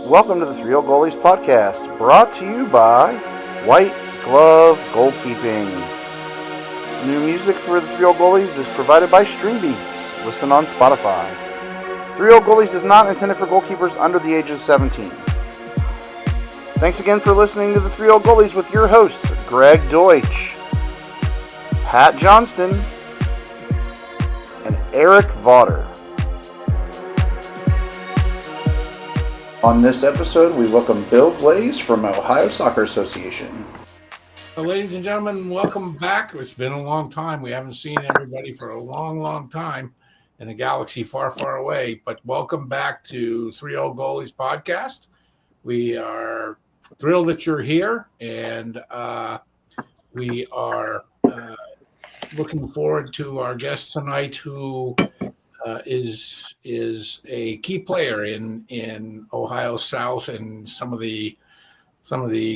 Welcome to the 3OldGoalies Goalies Podcast, brought to you by White Glove Goalkeeping. New music for the 3OldGoalies Goalies is provided by Stream Beats. Listen on Spotify. 3OldGoalies Goalies is not intended for goalkeepers under the age of 17. Thanks again for listening to the 3OldGoalies Goalies with your hosts, Greg Deutsch, Pat Johnston, and Eric Vaughter. On this episode, we welcome Bill Glaze from Ohio Soccer Association. Well, ladies and gentlemen, welcome back. It's been a long time. We haven't seen everybody for a long, long time in a galaxy far, far away. But welcome back to 3OldGoalies Podcast. We are thrilled that you're here, and we are looking forward to our guest tonight, who is a key player in Ohio South and some of the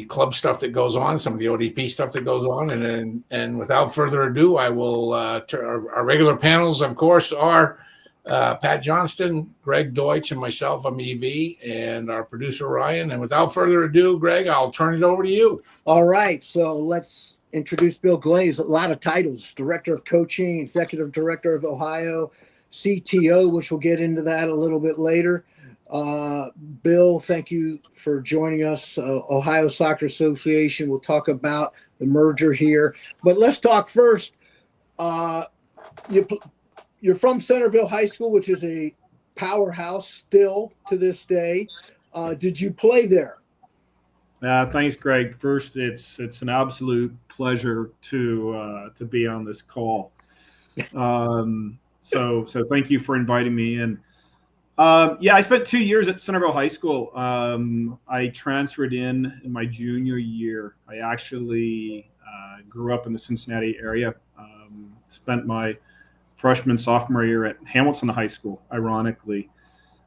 club stuff that goes on, some of the ODP stuff that goes on, and without further ado, I will our regular panels, of course, are Pat Johnston, Greg Deutsch, and myself. I'm EV, and our producer Ryan. And without further ado, Greg, I'll turn it over to you. All right, so let's introduce Bill Glaze. A lot of titles: Director of Coaching, Executive Director of Ohio, CTO, which we'll get into that a little bit later. Bill, thank you for joining us. Ohio Soccer Association. We'll talk about the merger here, but let's talk first. You're from Centerville High School, which is a powerhouse still to this day. Did you play there? Thanks, Greg. First, it's an absolute pleasure to be on this call. So thank you for inviting me in. I spent 2 years at Centerville High School. I transferred in my junior year. I actually grew up in the Cincinnati area. Spent my freshman, sophomore year at Hamilton High School, ironically.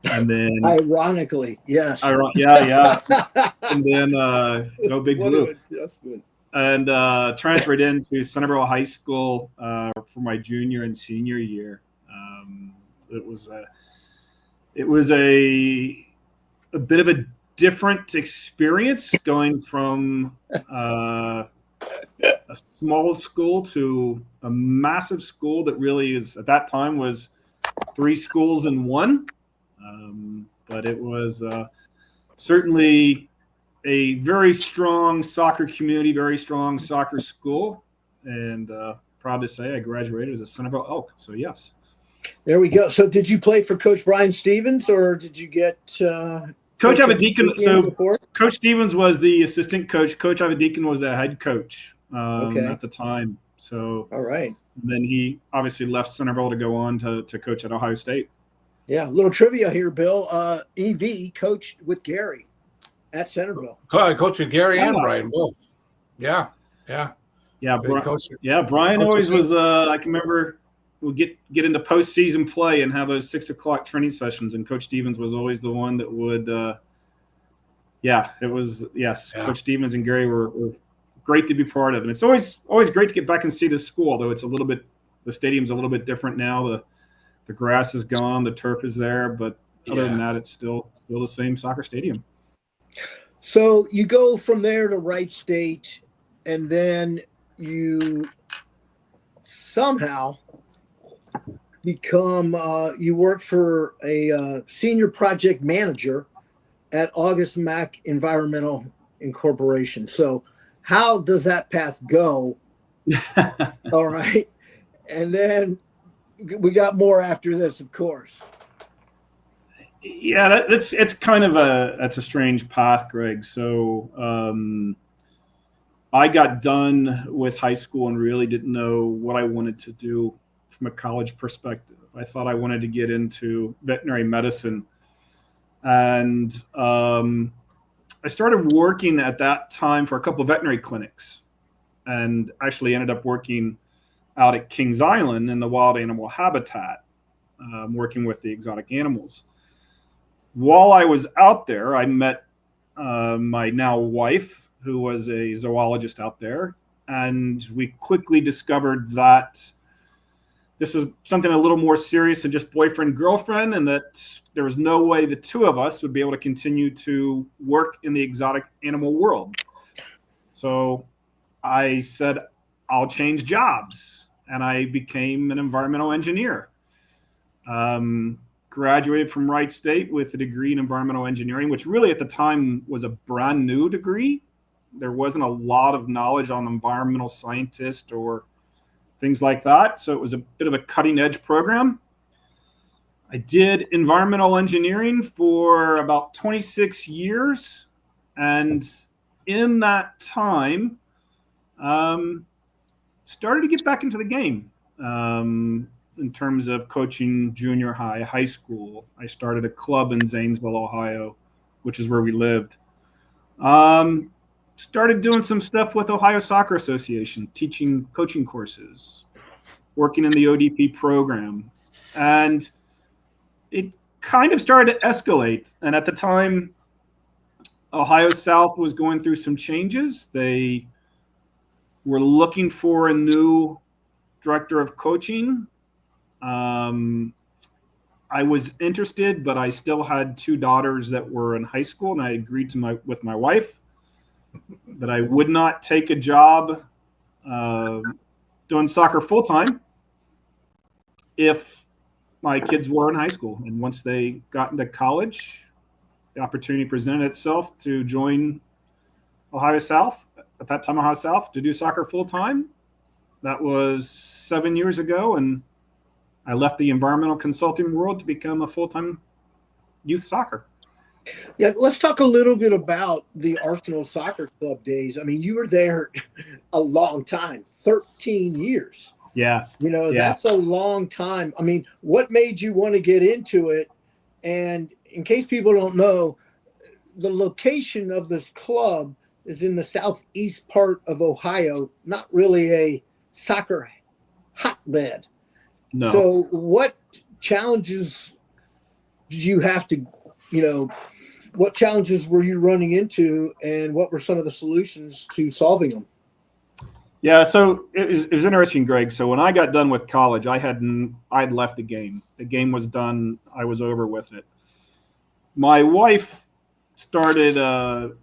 And then ironically, yes. Yeah. And then go Big Blue. And transferred into Centerville High School for my junior and senior year. It was a bit of a different experience going from a small school to a massive school that really is, at that time, was 3 schools in one. But it was certainly a very strong soccer community, very strong soccer school, and proud to say I graduated as a Centerville Elk. So yes. There we go. So did you play for Coach Brian Stevens, or did you get Coach Avedikan? So Coach Stevens was the assistant coach. Coach Avedikan was the head coach at the time. So all right. Then he obviously left Centerville to go on to coach at Ohio State. Yeah, a little trivia here, Bill. EV coached with Gary at Centerville. I coached with Gary and Brian both. Yeah. Brian always was. I can remember we'd get into postseason play and have those 6 o'clock training sessions, and Coach Stevens was always the one that would. Coach Stevens and Gary were great to be part of, and it's always great to get back and see the school. Although it's the stadium's a little bit different now. The grass is gone, the turf is there, but other than that, it's still the same soccer stadium. So you go from there to Wright State, and then you somehow become you work for a senior project manager at August Mack Environmental Incorporation. So how does that path go? All right. And then we got more after this, of course. Yeah, it's kind of that's a strange path, Greg. So I got done with high school and really didn't know what I wanted to do from a college perspective. I thought I wanted to get into veterinary medicine, and I started working at that time for a couple of veterinary clinics, and actually ended up working out at Kings Island in the wild animal habitat, working with the exotic animals. While I was out there, I met my now wife, who was a zoologist out there, and we quickly discovered that this is something a little more serious than just boyfriend, girlfriend, and that there was no way the two of us would be able to continue to work in the exotic animal world. So I said, I'll change jobs. And I became an environmental engineer. Graduated from Wright State with a degree in environmental engineering, which really at the time was a brand new degree. There wasn't a lot of knowledge on environmental scientists or things like that. So it was a bit of a cutting edge program. I did environmental engineering for about 26 years. And in that time, started to get back into the game in terms of coaching junior high, high school. I started a club in Zanesville, Ohio, which is where we lived. Started doing some stuff with Ohio Soccer Association, teaching coaching courses, working in the ODP program. And it kind of started to escalate. And at the time, Ohio South was going through some changes. They were looking for a new director of coaching. I was interested, but I still had two daughters that were in high school, and I agreed with my wife that I would not take a job doing soccer full time if my kids were in high school. And once they got into college, the opportunity presented itself to join Ohio South, at that time Ohio South, to do soccer full time. That was 7 years ago, and I left the environmental consulting world to become a full-time youth soccer. Yeah, let's talk a little bit about the Arsenal Soccer Club days. I mean, you were there a long time, 13 years. Yeah. That's a long time. I mean, what made you want to get into it? And in case people don't know, the location of this club is in the southeast part of Ohio, not really a soccer hotbed. No. So what challenges did you have to, what challenges were you running into, and what were some of the solutions to solving them? Yeah, so it was interesting, Greg. So when I got done with college, I'd left the game. The game was done. I was over with it. My wife started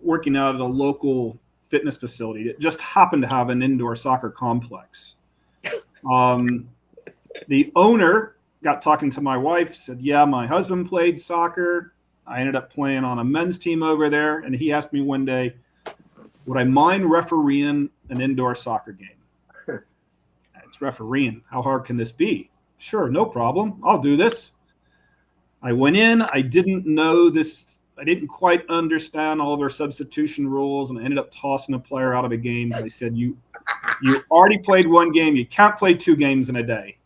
working out at a local fitness facility. It just happened to have an indoor soccer complex. The owner got talking to my wife, said, yeah, my husband played soccer. I ended up playing on a men's team over there. And he asked me one day, would I mind refereeing an indoor soccer game? It's refereeing. How hard can this be? Sure, no problem. I'll do this. I went in. I didn't know this. I didn't quite understand all of their substitution rules, and I ended up tossing a player out of a game. I said, you already played one game. You can't play two games in a day.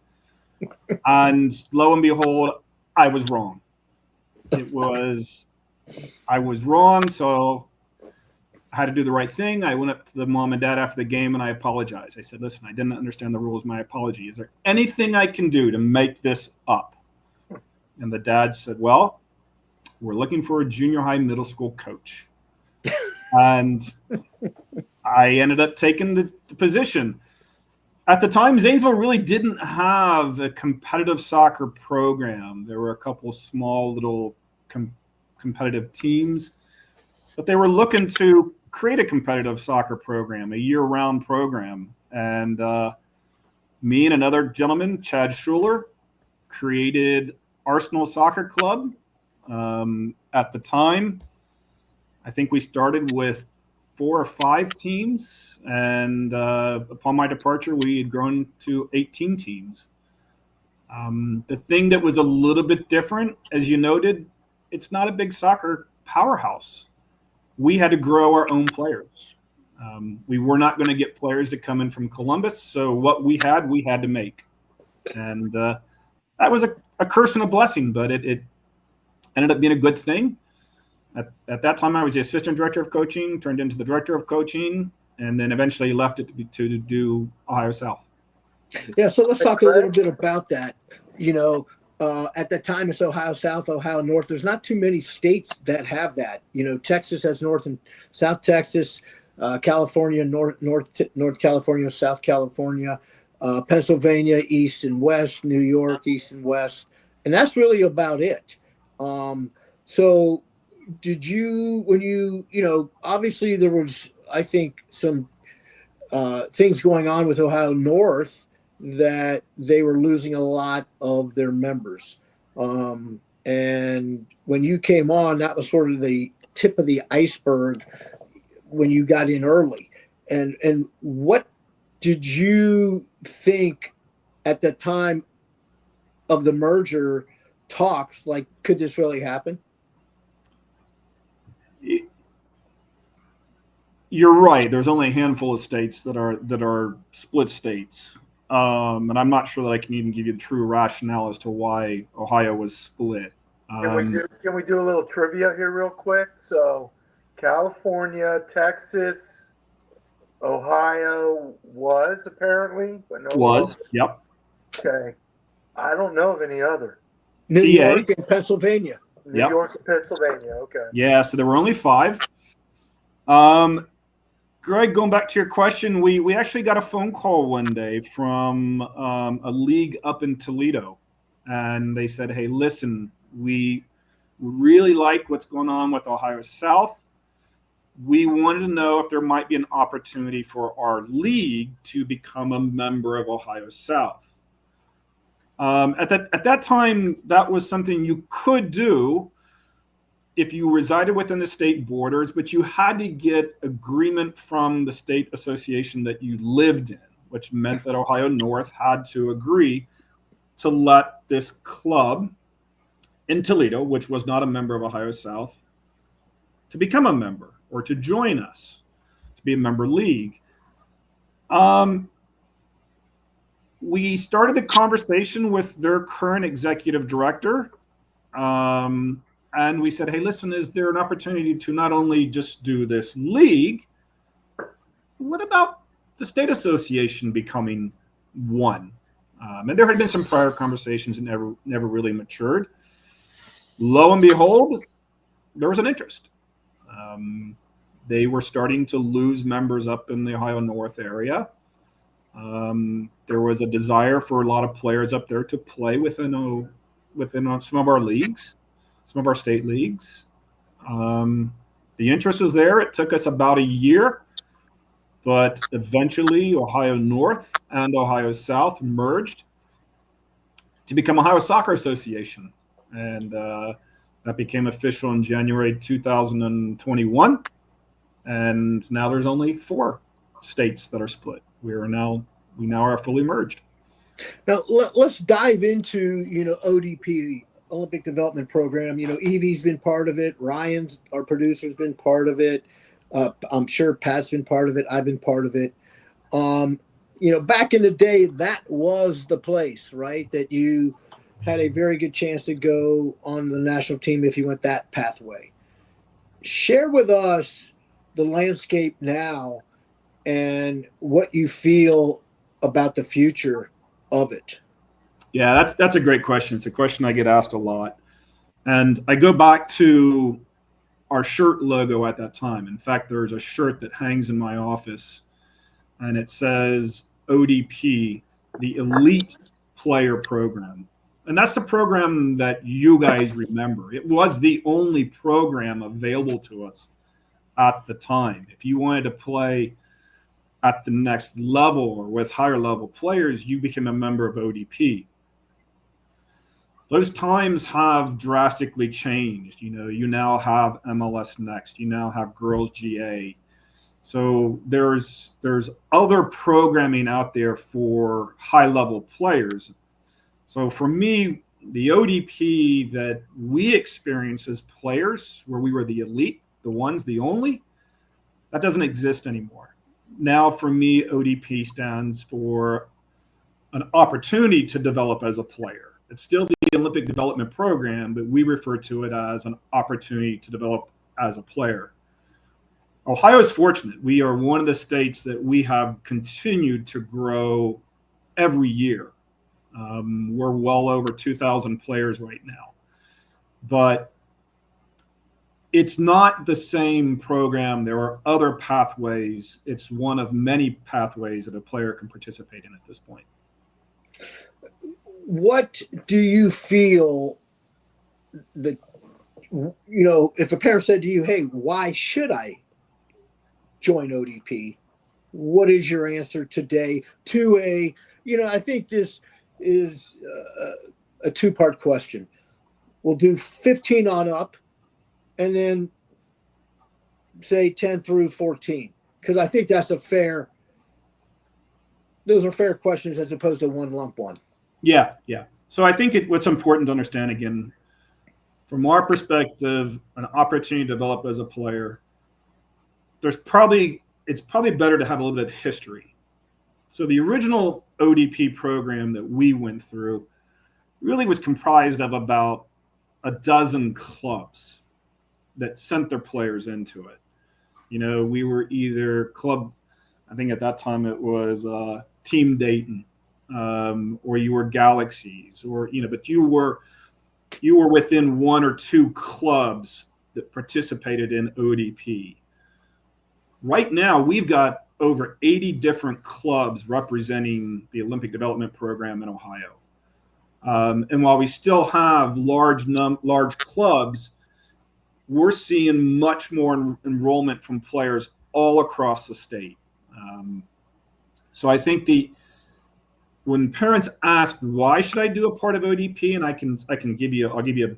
And lo and behold, I was wrong. I was wrong, so I had to do the right thing. I went up to the mom and dad after the game, and I apologized. I said, listen, I didn't understand the rules. My apology. Is there anything I can do to make this up? And the dad said, well, we're looking for a junior high middle school coach. And I ended up taking the position. At the time, Zanesville really didn't have a competitive soccer program. There were a couple small little competitive teams, but they were looking to create a competitive soccer program, a year-round program. And me and another gentleman, Chad Schuler, created Arsenal Soccer Club. At the time, I think we started with 4 or 5 teams, and upon my departure, we had grown to 18 teams. The thing that was a little bit different, as you noted, it's not a big soccer powerhouse. We had to grow our own players. We were not going to get players to come in from Columbus, so what we had to make. And that was a curse and a blessing, but it ended up being a good thing. At that time, I was the assistant director of coaching, turned into the director of coaching, and then eventually left it to do Ohio South. Yeah, so let's talk a little bit about that. At the time, it's Ohio South, Ohio North. There's not too many states that have that. Texas has North and South Texas, California, North California, South California. Pennsylvania, East and West, New York, East and West. And that's really about it. So did you, when obviously there was, I think, some things going on with Ohio North that they were losing a lot of their members. And when you came on, that was sort of the tip of the iceberg when you got in early. And what did you think at the time of the merger talks? Like, could this really happen? You're right. There's only a handful of states that are split states, and I'm not sure that I can even give you the true rationale as to why Ohio was split. Can we do a little trivia here real quick? So, California, Texas, Ohio was apparently, but no was longer. Yep. Okay, I don't know of any other. New York and Pennsylvania. New York and Pennsylvania. Okay. Yeah, so there were only 5. Greg, going back to your question, we actually got a phone call one day from a league up in Toledo, and they said, "Hey, listen, we really like what's going on with Ohio South. We wanted to know if there might be an opportunity for our league to become a member of Ohio South." At that time, that was something you could do if you resided within the state borders, but you had to get agreement from the state association that you lived in, which meant that Ohio North had to agree to let this club in Toledo, which was not a member of Ohio South, to become a member or to join us, to be a member league. We started the conversation with their current executive director. And we said, "Hey, listen, is there an opportunity to not only just do this league, what about the state association becoming one?" And there had been some prior conversations and never really matured. Lo and behold, there was an interest. They were starting to lose members up in the Ohio North area. There was a desire for a lot of players up there to play within some of our leagues. Some of our state leagues. The interest was there. It took us about a year, but eventually Ohio North and Ohio South merged to become Ohio Soccer Association. And that became official in January 2021. And now there's only 4 states that are split. We now are fully merged. Now let's dive into, ODP, Olympic Development Program. Evie's been part of it. Ryan's, our producer, has been part of it. I'm sure Pat's been part of it. I've been part of it. Back in the day, that was the place, right? That you had a very good chance to go on the national team if you went that pathway. Share with us the landscape now and what you feel about the future of it. Yeah, that's a great question. It's a question I get asked a lot. And I go back to our shirt logo at that time. In fact, there's a shirt that hangs in my office, and it says ODP, the Elite Player Program. And that's the program that you guys remember. It was the only program available to us at the time. If you wanted to play at the next level or with higher level players, you became a member of ODP. Those times have drastically changed. You now have MLS Next. You now have Girls GA. So there's other programming out there for high level players. So for me, the ODP that we experienced as players, where we were the elite, the ones, the only, that doesn't exist anymore. Now for me, ODP stands for an opportunity to develop as a player. It's still the Olympic Development Program, but we refer to it as an opportunity to develop as a player. Ohio is fortunate. We are one of the states that we have continued to grow every year. We're well over 2,000 players right now. But it's not the same program. There are other pathways. It's one of many pathways that a player can participate in at this point. What do you feel that, if a parent said to you, hey, why should I join ODP? What is your answer today to I think this is a two-part question. We'll do 15 on up and then say 10 through 14, because I think those are fair questions as opposed to one lump one. Yeah. So I think what's important to understand, again, from our perspective, an opportunity to develop as a player, it's probably better to have a little bit of history. So the original ODP program that we went through really was comprised of about a dozen clubs that sent their players into it. We were either club, I think at that time it was Team Dayton, or you were Galaxies, or but you were within one or two clubs that participated in ODP. Right now, we've got over 80 different clubs representing the Olympic Development Program in Ohio. And while we still have large clubs, we're seeing much more enrollment from players all across the state. So I think when parents ask, why should I do a part of ODP, and I'll give you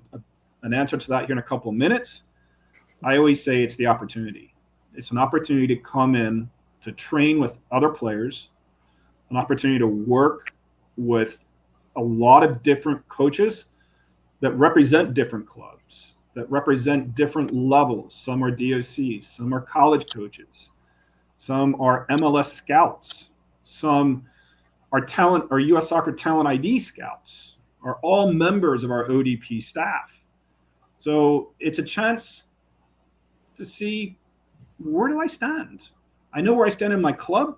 an answer to that here in a couple of minutes. I always say it's the opportunity. It's an opportunity to come in, to train with other players, an opportunity to work with a lot of different coaches that represent different clubs, that represent different levels. Some are DOCs, some are college coaches, some are MLS scouts, some are talent or U.S. Soccer Talent ID scouts, are all members of our ODP staff. So it's a chance to see, where do I stand? I know where I stand in my club,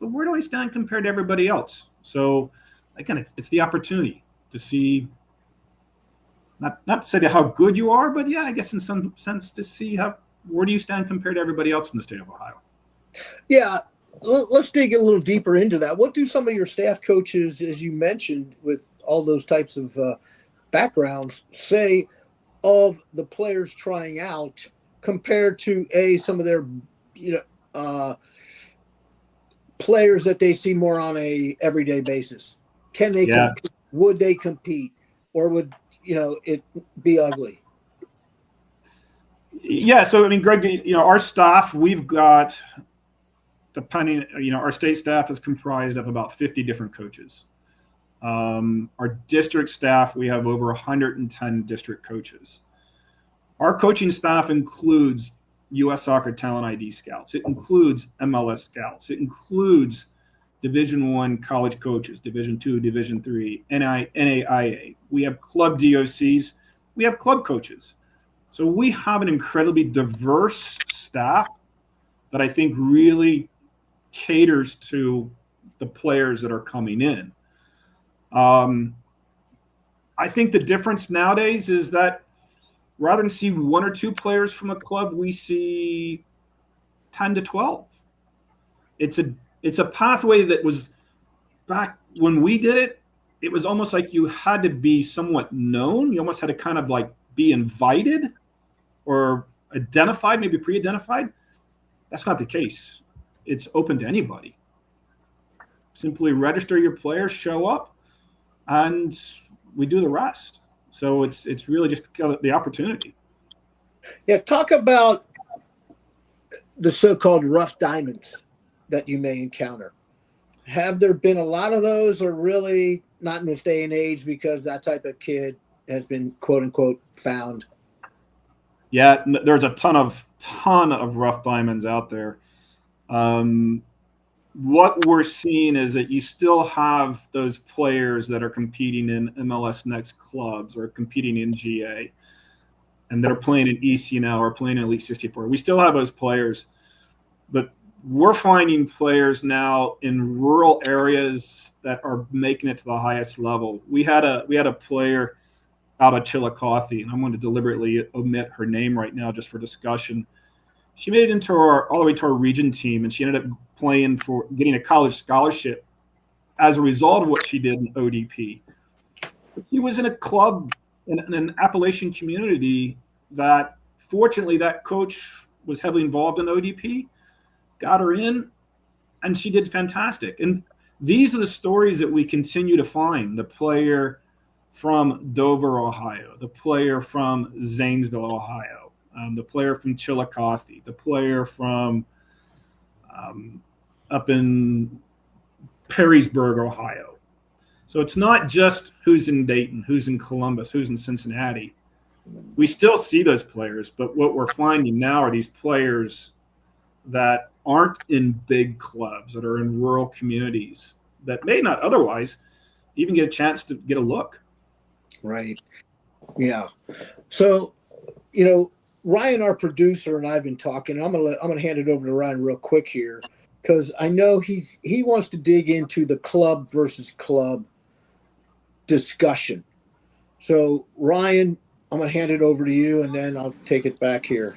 but where do I stand compared to everybody else? So again, it's the opportunity to see, not to say how good you are, but yeah, I guess in some sense to see where do you stand compared to everybody else in the state of Ohio. Yeah, let's dig a little deeper into that. What do some of your staff coaches, as you mentioned, with all those types of backgrounds, say of the players trying out compared to some of their players that they see more on a everyday basis? Can they compete? Would they compete, or would it be ugly? Yeah, so I mean, Greg, our staff, we've got, our state staff is comprised of about 50 different coaches. Our district staff, we have over 110 district coaches. Our coaching staff includes U.S. Soccer Talent ID scouts. It includes MLS scouts. It includes Division I college coaches, Division II, Division III, NAIA. We have club DOCs. We have club coaches. So we have an incredibly diverse staff that I think really caters to the players that are coming in. I think the difference nowadays is that rather than see one or two players from a club, we see 10 to 12. It's a pathway that was, back when we did it, it was almost like you had to be somewhat known. You almost had to kind of like be invited or identified, maybe pre-identified. That's not the case. It's open to anybody. Simply register your players, show up, and we do the rest. So it's really just the opportunity. Yeah, talk about the so-called rough diamonds that you may encounter. Have there been a lot of those, or really not in this day and age, because that type of kid has been quote unquote found? Yeah, there's a ton of rough diamonds out there. What we're seeing is that you still have those players that are competing in MLS Next clubs or competing in GA and that are playing in ECNL or playing in Elite 64. We still have those players, but we're finding players now in rural areas that are making it to the highest level. We had a player out of Chillicothe, and I'm going to deliberately omit her name right now just for discussion. She made it into all the way to our region team, and she ended up playing for getting a college scholarship as a result of what she did in ODP. She was in a club in an Appalachian community that, fortunately, that coach was heavily involved in ODP, got her in, and she did fantastic. And these are the stories that we continue to find. The player from Dover, Ohio, the player from Zanesville, Ohio, the player from Chillicothe, the player from up in Perrysburg, Ohio. So it's not just who's in Dayton, who's in Columbus, who's in Cincinnati. We still see those players, but what we're finding now are these players that aren't in big clubs, that are in rural communities, that may not otherwise even get a chance to get a look. Right. Yeah. So, Ryan, our producer, and I've been talking. I'm gonna hand it over to Ryan real quick here, because I know he wants to dig into the club versus club discussion. So, Ryan, I'm gonna hand it over to you, and then I'll take it back here.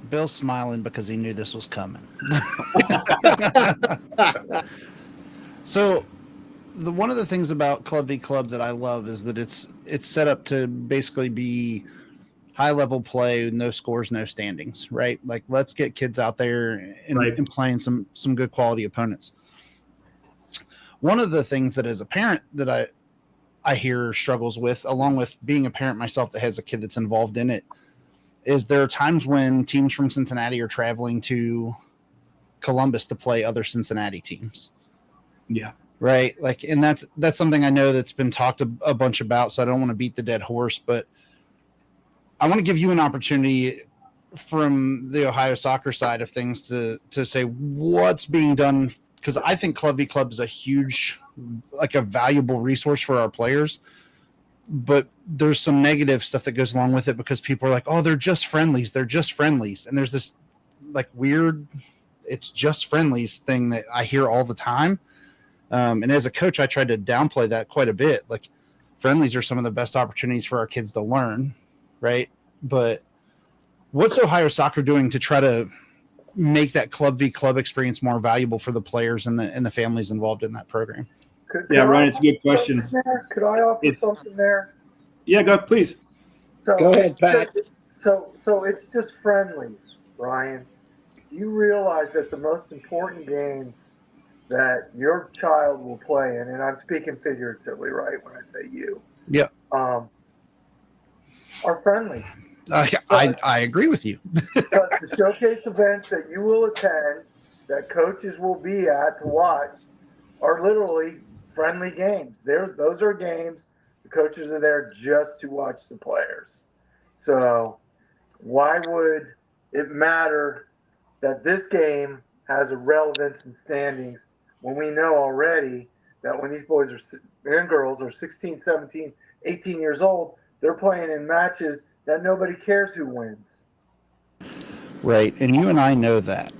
Bill's smiling because he knew this was coming. So, one of the things about Club v Club that I love is that it's set up to basically be high level play, no scores, no standings, right? Like, let's get kids out there and playing some good quality opponents. One of the things that as a parent that I hear struggles with, along with being a parent myself that has a kid that's involved in it, is there are times when teams from Cincinnati are traveling to Columbus to play other Cincinnati teams. Yeah. Right. Like, and that's something I know that's been talked a bunch about, so I don't want to beat the dead horse, but I want to give you an opportunity from the Ohio soccer side of things to say what's being done, because I think Club v Club is a huge, like, a valuable resource for our players, but there's some negative stuff that goes along with it because people are like, oh, they're just friendlies. And there's this like weird, it's just friendlies thing that I hear all the time. And as a coach, I tried to downplay that quite a bit. Like, friendlies are some of the best opportunities for our kids to learn. Right. But what's Ohio soccer doing to try to make that Club v Club experience more valuable for the players and the families involved in that program? Ryan, it's a good question. Could I offer something there? Yeah, go, please. Go ahead, Pat. So it's just friendlies, Ryan. Do you realize that the most important games that your child will play in, and I'm speaking figuratively, right, when I say you, are friendlies? I agree with you. Because the showcase events that you will attend, that coaches will be at to watch, are literally friendly games. Those are games the coaches are there just to watch the players. So why would it matter that this game has a relevance in standings when we know already that when these boys and girls are 16, 17, 18 years old, they're playing in matches that nobody cares who wins. Right. And you and I know that.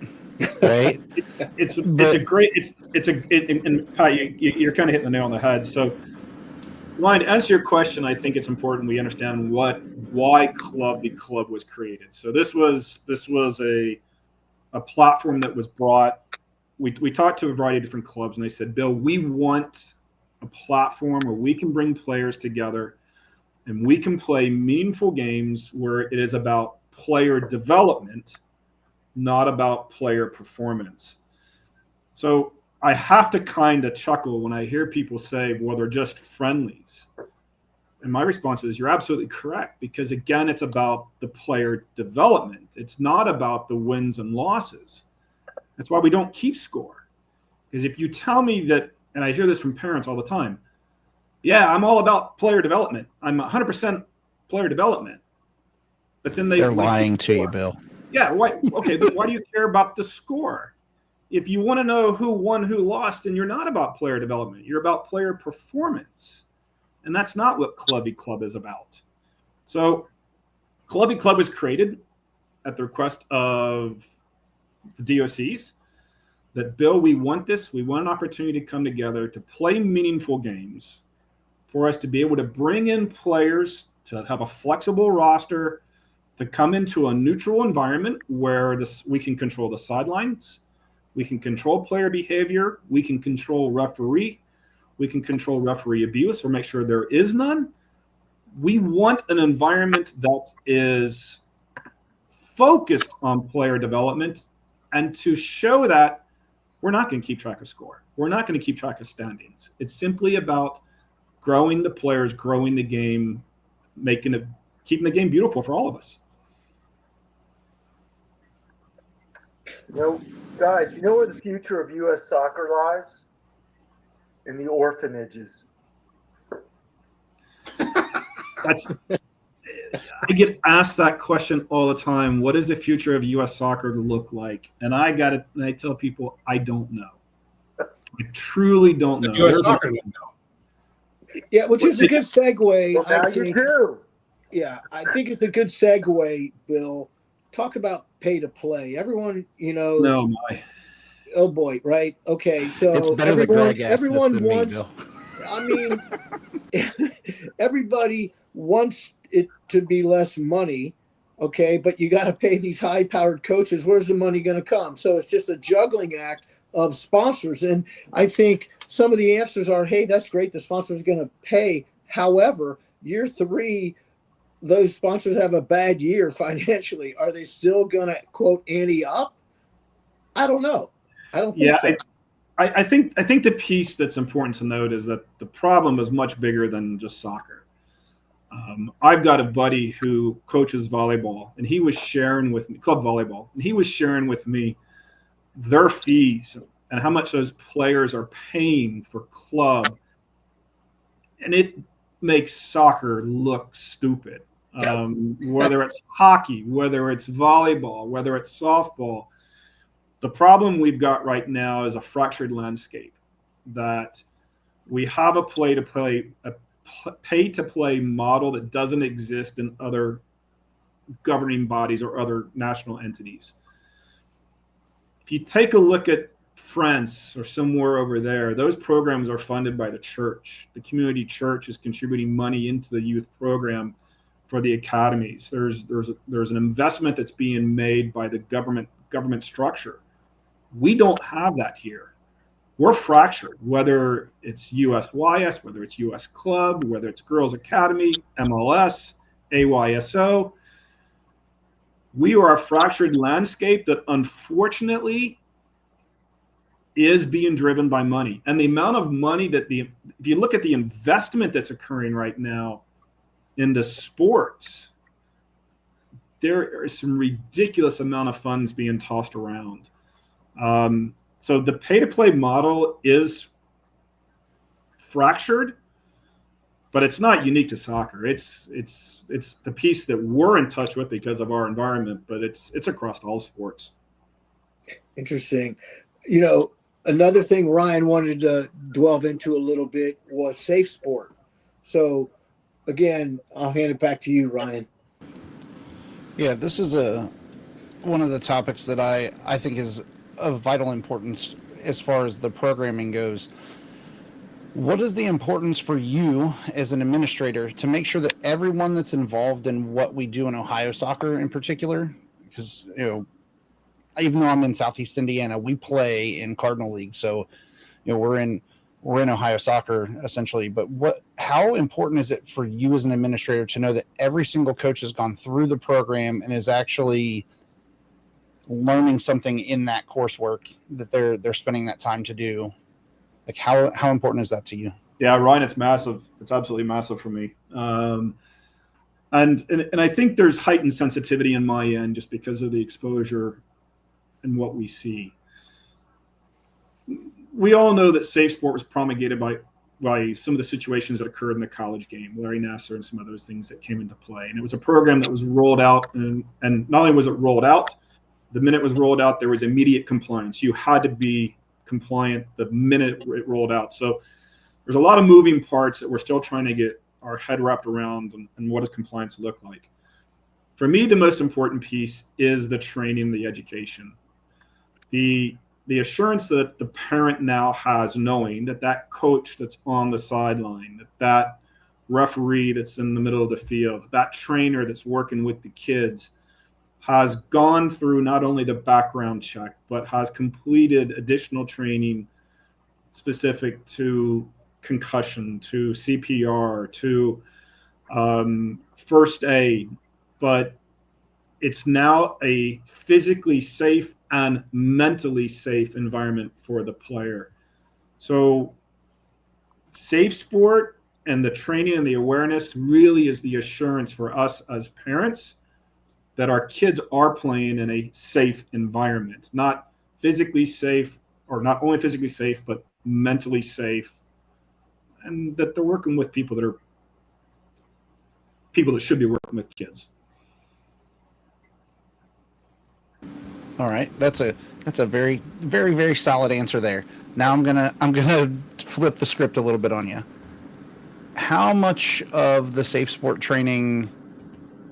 Right. And Pat, you're kind of hitting the nail on the head. So, Ryan, to answer your question, I think it's important we understand why Club v Club was created. So this was a platform that was brought. We talked to a variety of different clubs, and they said, Bill, we want a platform where we can bring players together and we can play meaningful games where it is about player development, not about player performance. So I have to kind of chuckle when I hear people say, well, they're just friendlies. And my response is, you're absolutely correct, because, again, it's about the player development. It's not about the wins and losses. That's why we don't keep score. Because if you tell me that, and I hear this from parents all the time, yeah, I'm all about player development. I'm 100% player development. But then they're lying to you, Bill. Yeah. Why? Okay. But why do you care about the score? If you want to know who won, who lost, then you're not about player development. You're about player performance. And that's not what Club v Club is about. So Club v Club was created at the request of the DOCs that, Bill, we want this. We want an opportunity to come together to play meaningful games, for us to be able to bring in players to have a flexible roster, to come into a neutral environment where we can control the sidelines, we can control player behavior, we can control referee, we can control referee abuse or make sure there is none. We want an environment that is focused on player development, and to show that we're not going to keep track of score. We're not going to keep track of standings. It's simply about growing the players, growing the game, keeping the game beautiful for all of us. Guys, you know where the future of U.S. soccer lies? In the orphanages. I get asked that question all the time. What does the future of U.S. soccer look like? And I tell people, I don't know. I truly don't know. U.S. soccer doesn't know. Yeah, which is a good segue. Well, now you do. Yeah, I think it's a good segue, Bill. Talk about pay to play. Everyone, No, my. Oh boy, right? Okay, so It's better that Greg asked this everyone than wants. me, Bill. I mean, everybody wants it to be less money, okay? But you got to pay these high-powered coaches. Where's the money going to come? So it's just a juggling act of sponsors. And I think some of the answers are, hey, that's great. The sponsor's going to pay. However, year 3, those sponsors have a bad year financially. Are they still going to, quote, ante up? I don't know. I don't think so. I think the piece that's important to note is that the problem is much bigger than just soccer. I've got a buddy who coaches volleyball, and he was sharing with me, club volleyball, and he was sharing with me their fees and how much those players are paying for club. And it makes soccer look stupid. Whether it's hockey, whether it's volleyball, whether it's softball. The problem we've got right now is a fractured landscape, that we have a pay-to-play model that doesn't exist in other governing bodies or other national entities. If you take a look at France or somewhere over there, those programs are funded by the church. The community church is contributing money into the youth program for the academies. There's an investment that's being made by the government structure. We don't have that here. We're fractured, whether it's USYS, whether it's US Club, whether it's Girls Academy, MLS, AYSO. We are a fractured landscape that unfortunately is being driven by money. And the amount of money if you look at the investment that's occurring right now into sports, there is some ridiculous amount of funds being tossed around. So the pay-to-play model is fractured, but it's not unique to soccer. It's the piece that we're in touch with because of our environment, but it's across all sports. Interesting. Another thing Ryan wanted to delve into a little bit was safe sport. So again, I'll hand it back to you, Ryan. Yeah, this is one of the topics that I think is of vital importance as far as the programming goes. What is the importance for you as an administrator to make sure that everyone that's involved in what we do in Ohio soccer in particular, because even though I'm in Southeast Indiana, we play in Cardinal League, so we're in Ohio soccer essentially. But how important is it for you as an administrator to know that every single coach has gone through the program and is actually learning something in that coursework that they're spending that time to do? Like how important is that to you? Yeah, Ryan, it's massive. It's absolutely massive for me. And I think there's heightened sensitivity in my end just because of the exposure and what we see. We all know that safe sport was promulgated by some of the situations that occurred in the college game, Larry Nassar and some of those things that came into play. And it was a program that was rolled out, and not only was it rolled out, the minute it was rolled out, there was immediate compliance. You had to be compliant the minute it rolled out. So there's a lot of moving parts that we're still trying to get our head wrapped around, and what does compliance look like. For me, the most important piece is the training, the education. The assurance that the parent now has, knowing that coach that's on the sideline, that referee that's in the middle of the field, that trainer that's working with the kids, has gone through not only the background check, but has completed additional training specific to concussion, to CPR, to first aid. But it's now a physically safe and mentally safe environment for the player. So safe sport and the training and the awareness really is the assurance for us as parents that our kids are playing in a safe environment, not physically safe, or not only physically safe, but mentally safe, and that they're working with people that should be working with kids. All right, that's a very, very, very solid answer there. Now I'm gonna flip the script a little bit on you. How much of the safe sport training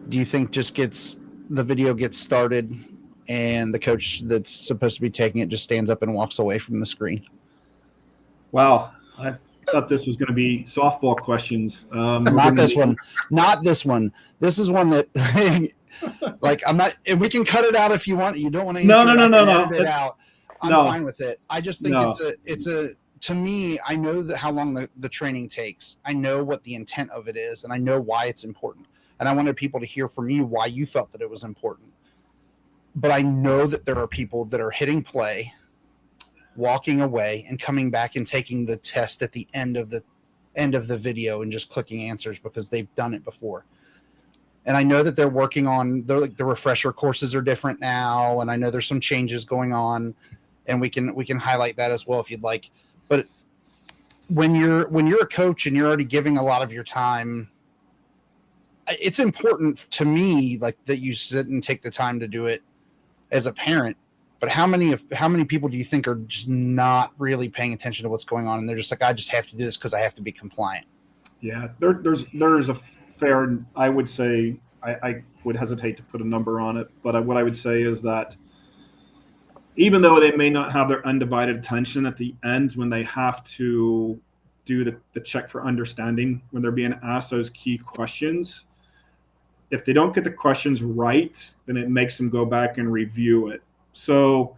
do you think just the video gets started and the coach that's supposed to be taking it just stands up and walks away from the screen? Wow, I thought this was going to be softball questions. Not this one. This is one that like I'm not. And we can cut it out if you want. You don't want to answer. No. Edit it out. I'm fine with it. I just think it's a. To me, I know that how long the training takes. I know what the intent of it is, and I know why it's important. And I wanted people to hear from you why you felt that it was important. But I know that there are people that are hitting play, walking away, and coming back and taking the test at the end of the video and just clicking answers because they've done it before. And I know that they're working on the refresher courses are different now, and I know there's some changes going on, and we can highlight that as well if you'd like. But when you're a coach and you're already giving a lot of your time, it's important to me like that you sit and take the time to do it as a parent. But how many people do you think are just not really paying attention to what's going on, and they're just like, I just have to do this because I have to be compliant? Yeah, there's a fair. I would say I would hesitate to put a number on it, but what I would say is that even though they may not have their undivided attention at the end when they have to do the check for understanding, when they're being asked those key questions, if they don't get the questions right, then it makes them go back and review it. So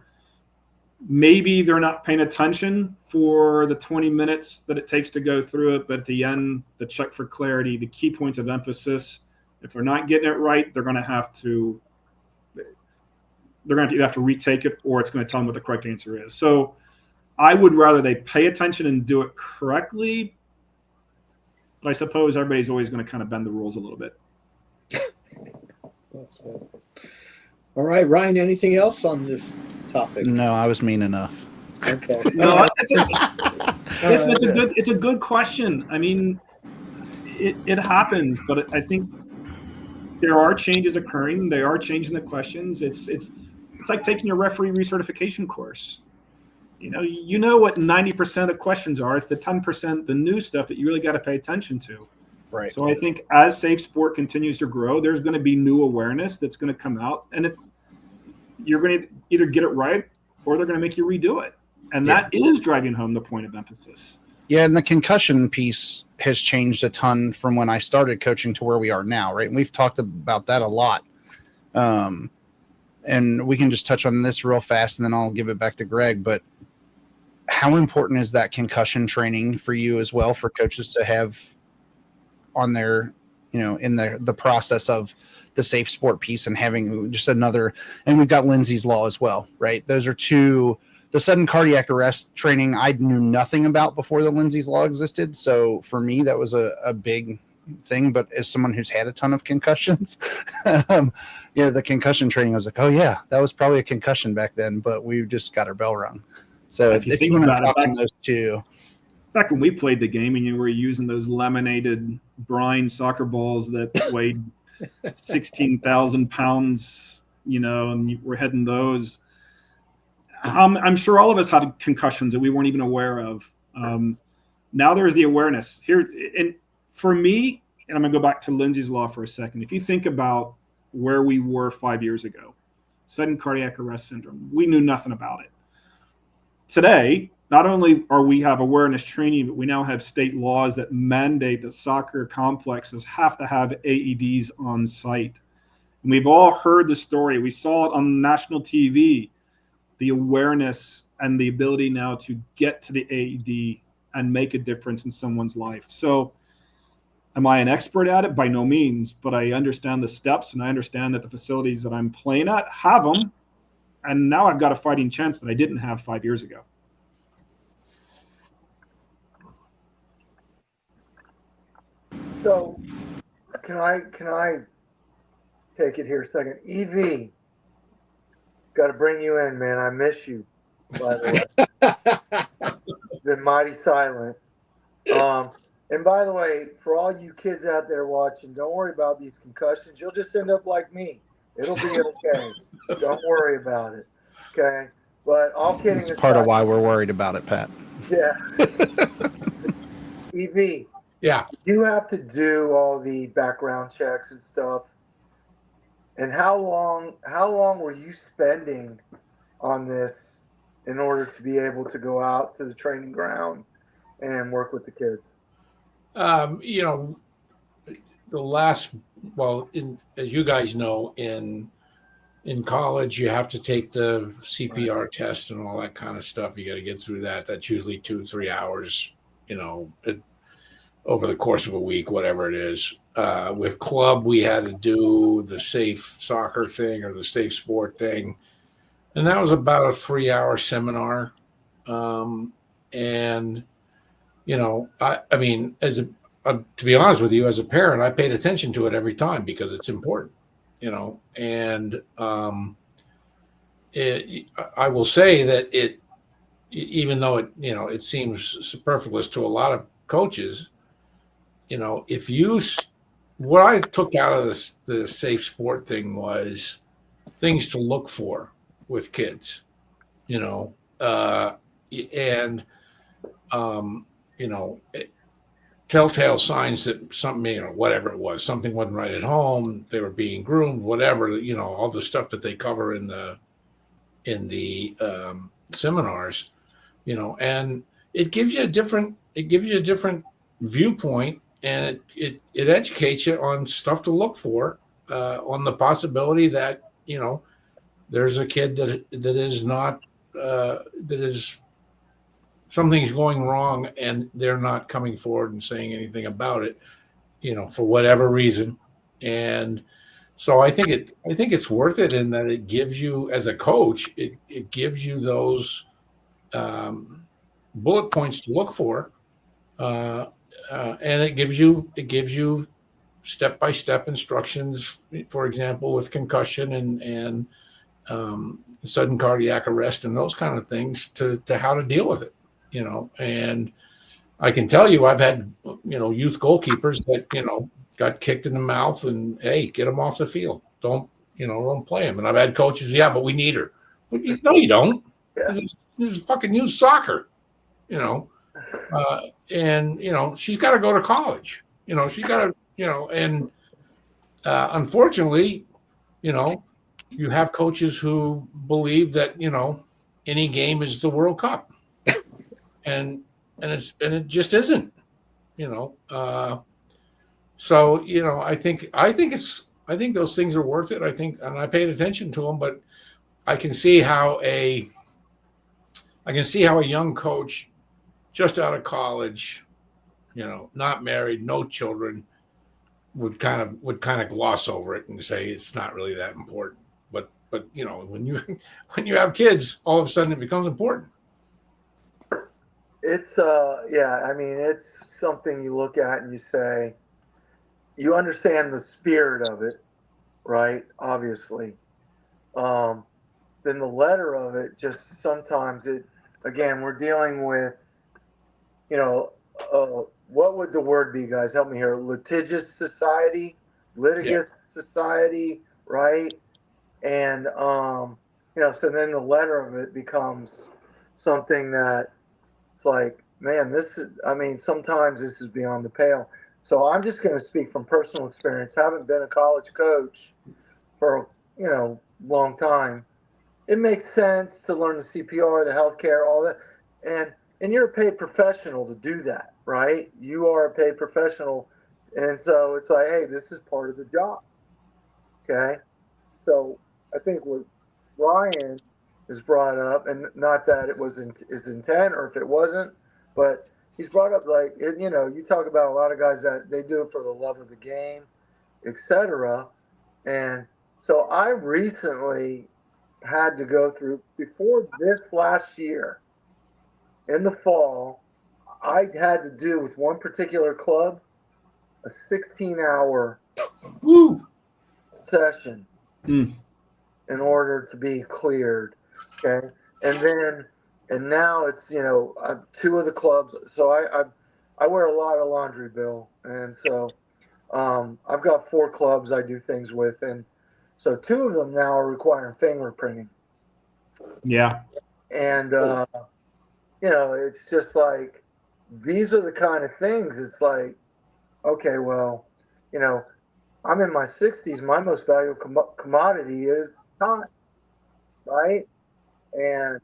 maybe they're not paying attention for the 20 minutes that it takes to go through it, but at the end, the check for clarity, the key points of emphasis, if they're not getting it right, they're going to have to either have to retake it, or it's going to tell them what the correct answer is. So I would rather they pay attention and do it correctly, but I suppose everybody's always going to kind of bend the rules a little bit. All right, Ryan, anything else on this topic? No, I was mean enough. Okay. No, it's a good question. I mean, it happens, but I think there are changes occurring. They are changing the questions. It's like taking your referee recertification course. You know what 90% of the questions are. It's the 10%, the new stuff that you really got to pay attention to. Right. So I think as safe sport continues to grow, there's going to be new awareness that's going to come out, and you're going to either get it right or they're going to make you redo it. And that is driving home the point of emphasis. Yeah, and the concussion piece has changed a ton from when I started coaching to where we are now, right? And we've talked about that a lot. And we can just touch on this real fast, and then I'll give it back to Greg. But how important is that concussion training for you as well, for coaches to have on their, in the process of the safe sport piece, and having just another, and we've got Lindsay's Law as well, right? Those are two. The sudden cardiac arrest training I knew nothing about before the Lindsay's Law existed. So for me, that was a big thing. But as someone who's had a ton of concussions, the concussion training, I was like, oh yeah, that was probably a concussion back then, but we just got our bell rung. So if you want to talk on those two. Back when we played the game and you were using those laminated brine soccer balls that weighed 16,000 pounds, and you were heading those. I'm sure all of us had concussions that we weren't even aware of. Now there's the awareness here. And for me, and I'm going to go back to Lindsay's Law for a second. If you think about where we were 5 years ago, sudden cardiac arrest syndrome, we knew nothing about it. Today, not only are we have awareness training, but we now have state laws that mandate that soccer complexes have to have AEDs on site. And we've all heard the story. We saw it on national TV, the awareness and the ability now to get to the AED and make a difference in someone's life. So am I an expert at it? By no means, but I understand the steps, and I understand that the facilities that I'm playing at have them. And now I've got a fighting chance that I didn't have 5 years ago. So can I take it here a second? EV, got to bring you in, man. I miss you, by the way. Been mighty silent. And by the way, for all you kids out there watching, don't worry about these concussions. You'll just end up like me. It'll be okay. Don't worry about it. Okay. But all kidding aside, it's part of why we're worried about it, Pat. Yeah. EV. Yeah. You have to do all the background checks and stuff. And how long were you spending on this in order to be able to go out to the training ground and work with the kids? As you guys know, in college, you have to take the CPR test and all that kind of stuff. You got to get through that. That's usually 2-3 hours, over the course of a week, whatever it is. With club, we had to do the safe soccer thing or the safe sport thing. And that was about a 3-hour seminar. To be honest with you, as a parent, I paid attention to it every time because it's important, and I will say that even though it seems superfluous to a lot of coaches, what I took out of the safe sport thing was things to look for with kids, telltale signs that something, whatever it was, something wasn't right at home, they were being groomed, whatever, all the stuff that they cover in the seminars, and it gives you a different viewpoint, and it educates you on stuff to look for, on the possibility that, there's a kid that is not, that is something's going wrong and they're not coming forward and saying anything about it, for whatever reason. And so I think it's worth it in that it gives you, as a coach, it gives you those bullet points to look for, and it gives you step-by-step instructions, for example, with concussion and sudden cardiac arrest and those kind of things to how to deal with it. And I can tell you, I've had, youth goalkeepers that, got kicked in the mouth and, hey, get them off the field. Don't play them. And I've had coaches, yeah, but we need her. Well, no, you don't. Yeah. This is fucking youth soccer, and, she's got to go to college. She's got to, and unfortunately, you have coaches who believe that, any game is the World Cup. And it just isn't, So I think those things are worth it. And I paid attention to them, but I can see how a young coach just out of college, not married, no children, would kind of gloss over it and say it's not really that important. But when you have kids, all of a sudden it becomes important. It's it's something you look at and you say, you understand the spirit of it, right? Obviously. Then the letter of it, just sometimes we're dealing with, what would the word be, guys? Help me here. Litigious society, society, right? And, so then the letter of it becomes something that, it's like, man, sometimes this is beyond the pale. So I'm just going to speak from personal experience. Haven't been a college coach for, long time. It makes sense to learn the CPR, the healthcare, all that. and you're a paid professional to do that, right? You are a paid professional, and so it's like, hey, this is part of the job. Okay, so I think what Ryan has brought up, and not that it was his intent or if it wasn't, but he's brought up like you talk about a lot of guys that they do it for the love of the game, etc. And so I recently had to go through before this last year in the fall. I had to do with one particular club a 16-hour session in order to be cleared. Okay, and now it's two of the clubs. So I wear a lot of laundry, Bill, and so I've got 4 clubs I do things with, and so 2 of them now are requiring fingerprinting. Yeah. And it's just like these are the kind of things. It's like, okay, well, I'm in my 60s. My most valuable commodity is time, right? And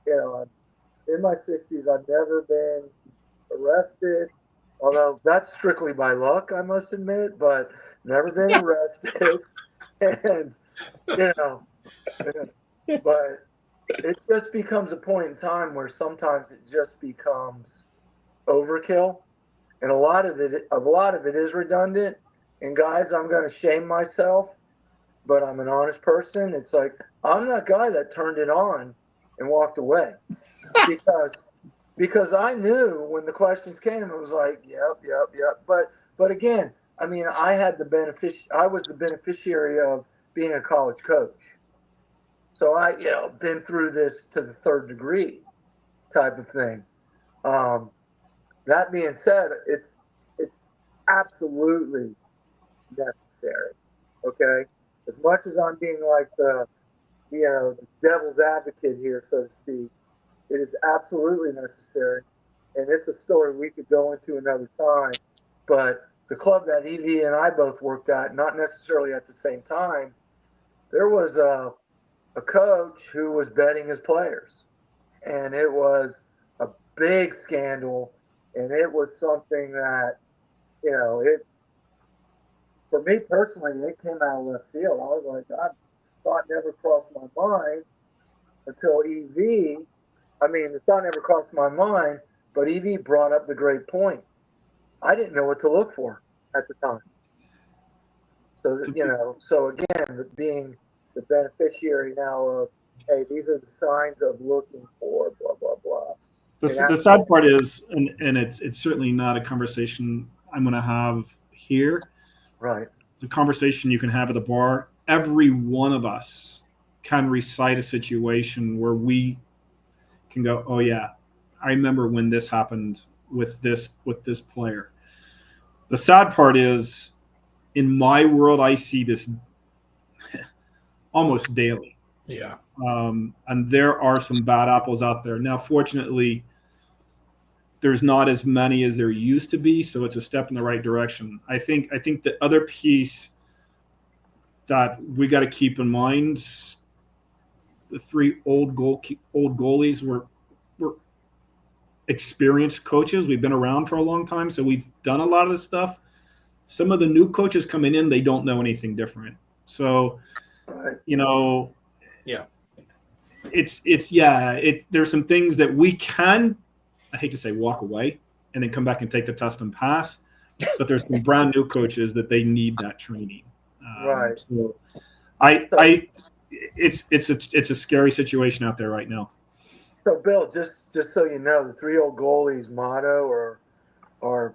in my 60s, I've never been arrested, although that's strictly by luck, I must admit, but never been arrested. And, but it just becomes a point in time where sometimes it just becomes overkill. And a lot of it is redundant. And guys, I'm going to shame myself, but I'm an honest person. It's like, I'm that guy that turned it on and walked away because I knew when the questions came, it was like, yep. But again, I mean, I was the beneficiary of being a college coach. So I, been through this to the 3rd degree type of thing. That being said, it's absolutely necessary. Okay, as much as I'm being like the devil's advocate here, so to speak, it is absolutely necessary, and it's a story we could go into another time. But the club that Evie and I both worked at, not necessarily at the same time, there was a coach who was betting his players, and it was a big scandal, and it was something that it. For me personally, it came out of left field. I was like, God, this thought never crossed my mind until EV. I mean, the thought never crossed my mind, but EV brought up the great point. I didn't know what to look for at the time. So, so again, being the beneficiary now of, hey, these are the signs of looking for blah, blah, blah. The sad part is, and it's certainly not a conversation I'm going to have here. Right. It's a conversation you can have at the bar. Every one of us can recite a situation where we can go, oh yeah, I remember when this happened with this player. The sad part is, in my world, I see this almost daily. Yeah. And there are some bad apples out there. Now, fortunately, there's not as many as there used to be, so it's a step in the right direction. I think the other piece that we got to keep in mind, the 3 old goalies were experienced coaches. We've been around for a long time, so we've done a lot of this stuff. Some of the new coaches coming in, they don't know anything different. So, yeah, there's some things that we can, I hate to say, walk away and then come back and take the test and pass. But there's some brand new coaches that they need that training. Right. So it's a scary situation out there right now. So, Bill, just so you know, the 3 Old Goalies motto or our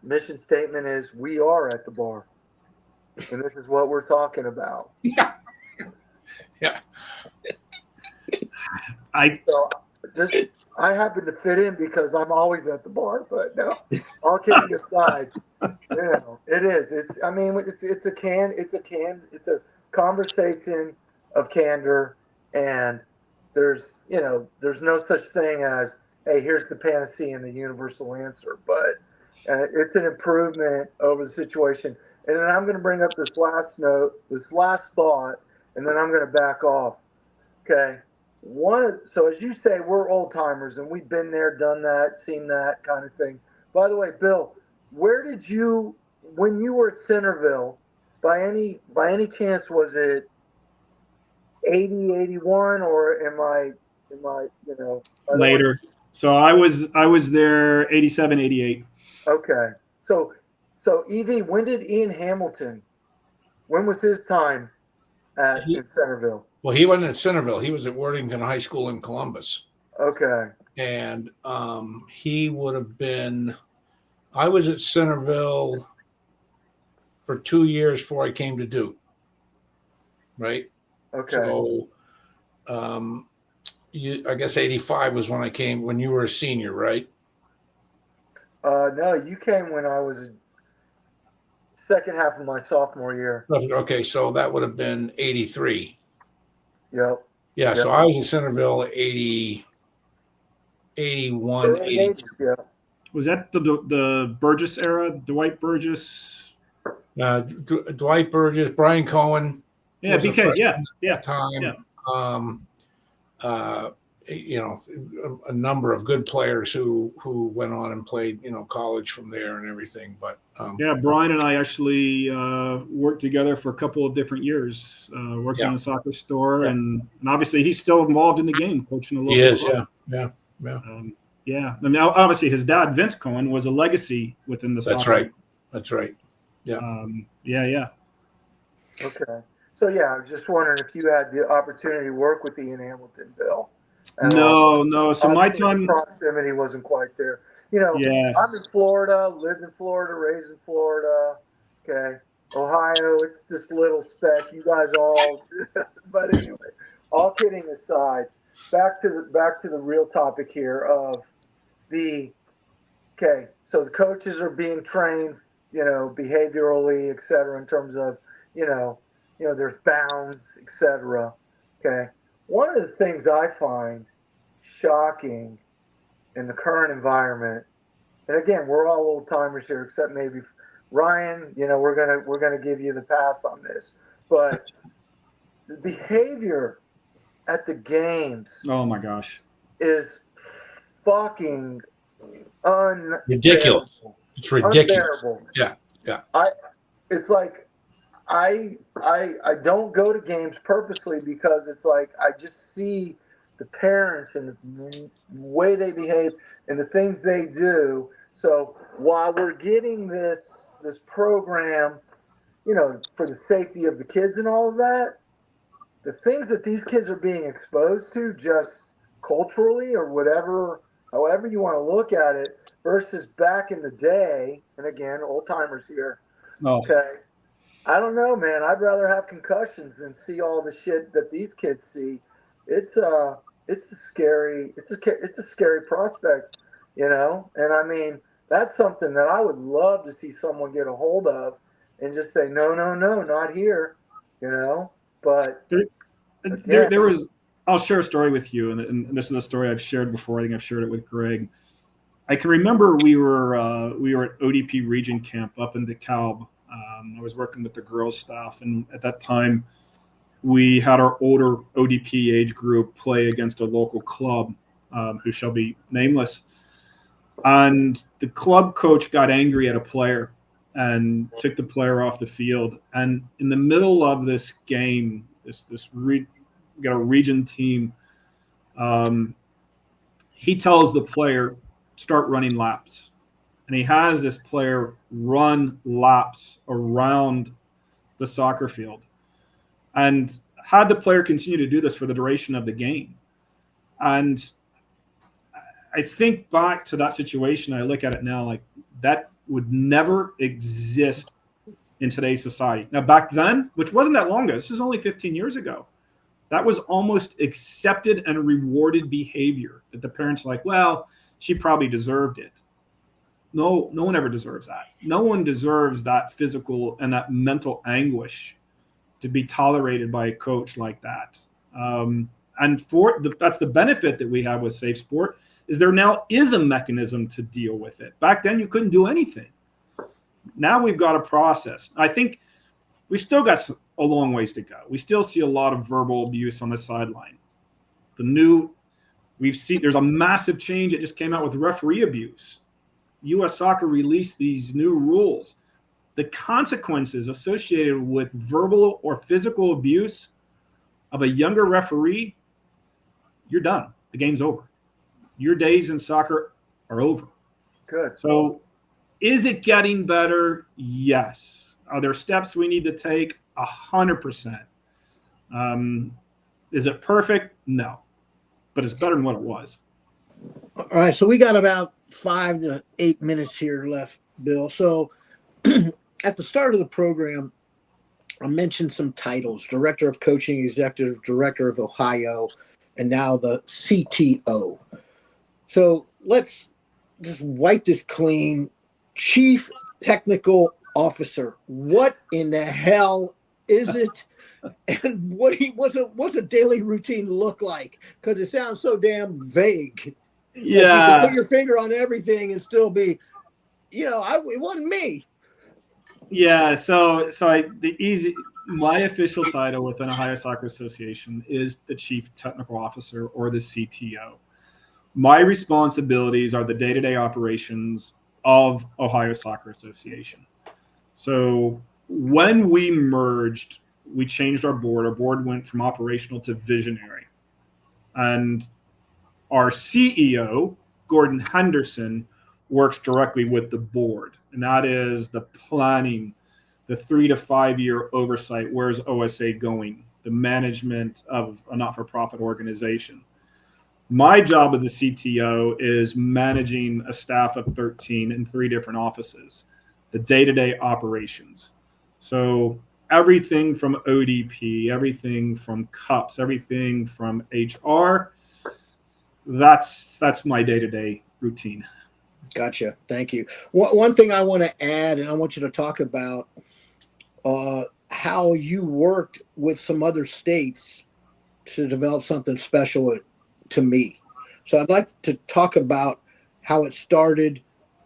mission statement is, we are at the bar. And this is what we're talking about. Yeah. Yeah. I happen to fit in because I'm always at the bar, but no, all kidding aside, it is. It's a conversation of candor, and there's no such thing as, hey, here's the panacea and the universal answer, but it's an improvement over the situation. And then I'm going to bring up this last thought, and then I'm going to back off. Okay. So as you say, we're old timers and we've been there, done that, seen that kind of thing. By the way, Bill, where did you, when you were at Centerville, by any chance, was it 80, 81, or am I, I don't want Later. So I was there 87, 88. okay. So EV, when did Ian Hamilton, when was his time in Centerville? Well, he wasn't at Centerville. He was at Worthington High School in Columbus. Okay. And he would have been, I was at Centerville for 2 years before I came to Duke. Right? Okay. So I guess 85 was when I came, when you were a senior, right? No, you came when I was second half of my sophomore year. Okay, so that would have been 83. Yep. Yeah, so I was in Centerville 80, 81, 82. Yeah. Was that the Burgess era? Dwight Burgess? Dwight Burgess, Brian Cohen. Yeah, BK. Yeah. Time. Yeah. A number of good players who went on and played, college from there and everything. But Brian and I actually worked together for a couple of different years, working in a soccer store, and obviously he's still involved in the game, coaching a little. He is, yeah. I mean, obviously his dad, Vince Cohen, was a legacy within the soccer. That's right. Yeah. Yeah. Okay. So I was just wondering if you had the opportunity to work with Ian Hamilton, Bill. No. So my time, proximity wasn't quite there. I'm in Florida, lived in Florida, raised in Florida. Okay. Ohio, it's this little speck. You guys all, but anyway, all kidding aside, back to the real topic here of so the coaches are being trained, behaviorally, et cetera, in terms of, there's bounds, et cetera. Okay. One of the things I find shocking in the current environment, and again, we're all old timers here, except maybe Ryan, we're gonna give you the pass on this, but the behavior at the games, oh my gosh, is fucking ridiculous. It's ridiculous. Unbearable. Yeah. It's like I don't go to games purposely because it's like I just see the parents and the way they behave and the things they do. So while we're getting this program, for the safety of the kids and all of that, the things that these kids are being exposed to just culturally or whatever, however you want to look at it, versus back in the day, and again, old timers here. Oh. Okay. I don't know, man. I'd rather have concussions than see all the shit that these kids see. It's a scary prospect, And I mean, that's something that I would love to see someone get a hold of and just say, no, not here, But there was. I'll share a story with you, and this is a story I've shared before. I think I've shared it with Greg. I can remember we were at ODP Region Camp up in DeKalb. I was working with the girls staff, and at that time, we had our older ODP age group play against a local club, who shall be nameless. And the club coach got angry at a player and took the player off the field. And in the middle of this game, we got a region team. He tells the player, start running laps. And he has this player run laps around the soccer field. And had the player continue to do this for the duration of the game. And I think back to that situation, I look at it now like that would never exist in today's society. Now, back then, which wasn't that long ago, this is only 15 years ago, that was almost accepted and rewarded behavior that the parents were like, well, she probably deserved it. No one ever deserves that. No one deserves that physical and that mental anguish to be tolerated by a coach like that. And that's the benefit that we have with Safe Sport is there now is a mechanism to deal with it. Back then, you couldn't do anything. Now we've got a process. I think we still got a long ways to go. We still see a lot of verbal abuse on the sideline. We've seen there's a massive change that just came out with referee abuse. U.S. Soccer released these new rules. The consequences associated with verbal or physical abuse of a younger referee, you're done. The game's over. Your days in soccer are over. Good. So is it getting better? Yes. Are there steps we need to take? 100%. Is it perfect? No. But it's better than what it was. All right, so we got about 5 to 8 minutes here left, Bill. So at the start of the program, I mentioned some titles: Director of Coaching, Executive Director of Ohio, and now the CTO. So let's just wipe this clean. Chief Technical Officer. What in the hell is it? And what's a daily routine look like? Because it sounds so damn vague. Yeah. Like you can put your finger on everything and still be, it wasn't me. Yeah. My official title within Ohio Soccer Association is the Chief Technical Officer, or the CTO. My responsibilities are the day-to-day operations of Ohio Soccer Association. So when we merged, we changed our board. Our board went from operational to visionary. And our CEO, Gordon Henderson, works directly with the board. And that is the planning, the 3 to 5 year oversight. Where's OSA going? The management of a not-for-profit organization. My job as the CTO is managing a staff of 13 in 3 different offices, the day-to-day operations. So everything from ODP, everything from cups, everything from HR, that's my day-to-day routine. Gotcha. Thank you. One thing I want to add, and I want you to talk about how you worked with some other states to develop something special to me. So I'd like to talk about how it started,